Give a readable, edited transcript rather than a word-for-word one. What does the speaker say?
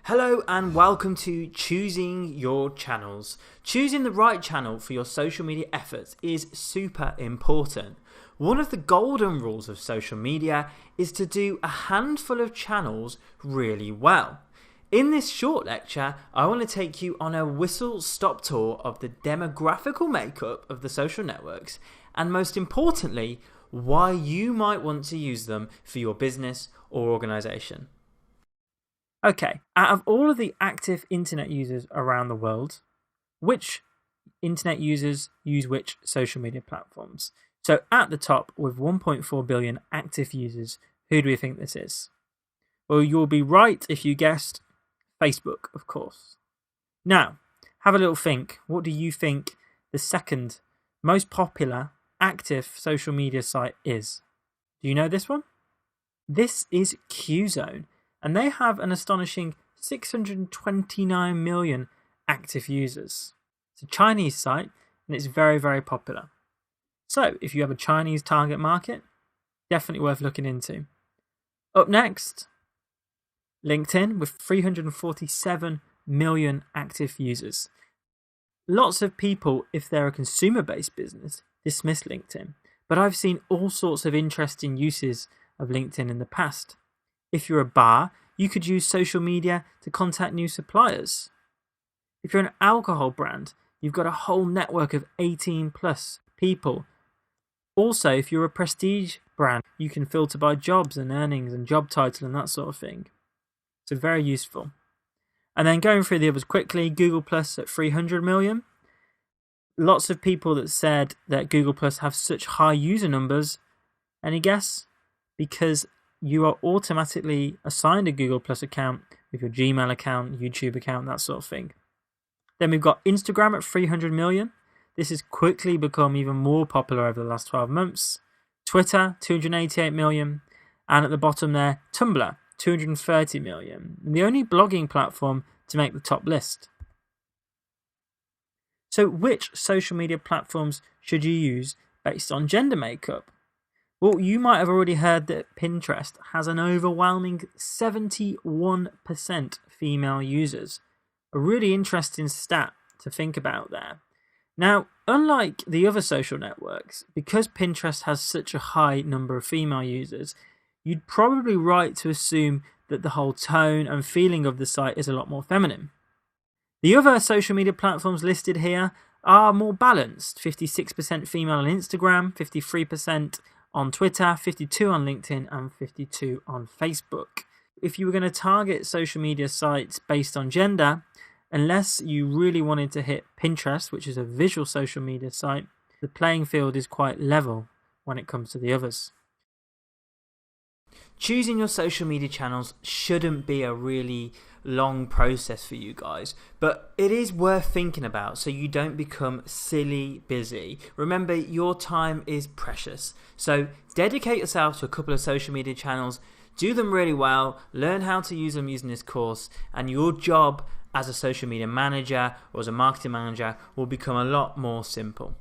Hello and welcome to Choosing Your Channels. Choosing the right channel for your social media efforts is super important. One of the golden rules of social media is to do a handful of channels really well. In this short lecture, I want to take you on a whistle-stop tour of the demographical makeup of the social networks and, most importantly, why you might want to use them for your business or organization. Okay, out of all of the active internet users around the world, which internet users use which social media platforms? So at the top, with 1.4 billion active users, who do we think this is? Well, you'll be right if you guessed Facebook, of course. Now, have a little think. What do you think the second most popular active social media site is? Do you know this one? This is Qzone. And they have an astonishing 629 million active users. It's a Chinese site and it's very, very popular. So if you have a Chinese target market, definitely worth looking into. Up next, LinkedIn with 347 million active users. Lots of people, if they're a consumer-based business, dismiss LinkedIn. But I've seen all sorts of interesting uses of LinkedIn in the past. If you're a bar, you could use social media to contact new suppliers. If you're an alcohol brand, you've got a whole network of 18 plus people. Also, if you're a prestige brand, you can filter by jobs and earnings and job title and that sort of thing. So very useful. And then going through the others quickly, Google Plus at 300 million. Lots of people that said that Google Plus have such high user numbers. Any guess? Because you are automatically assigned a Google Plus account with your Gmail account, YouTube account, that sort of thing. Then we've got Instagram at 300 million. This has quickly become even more popular over the last 12 months. Twitter, 288 million. And at the bottom there, Tumblr, 230 million. And the only blogging platform to make the top list. So which social media platforms should you use based on gender makeup? Well, you might have already heard that Pinterest has an overwhelming 71% female users. A really interesting stat to think about there. Now, unlike the other social networks, because Pinterest has such a high number of female users, you'd probably right to assume that the whole tone and feeling of the site is a lot more feminine. The other social media platforms listed here are more balanced. 56% female on Instagram, 53% on Twitter, 52 on LinkedIn, and 52 on Facebook. If you were going to target social media sites based on gender, unless you really wanted to hit Pinterest, which is a visual social media site, the playing field is quite level when it comes to the others. Choosing your social media channels shouldn't be a really long process for you guys, but it is worth thinking about so you don't become silly busy. Remember, your time is precious, so dedicate yourself to a couple of social media channels, do them really well, learn how to use them using this course, and your job as a social media manager or as a marketing manager will become a lot more simple.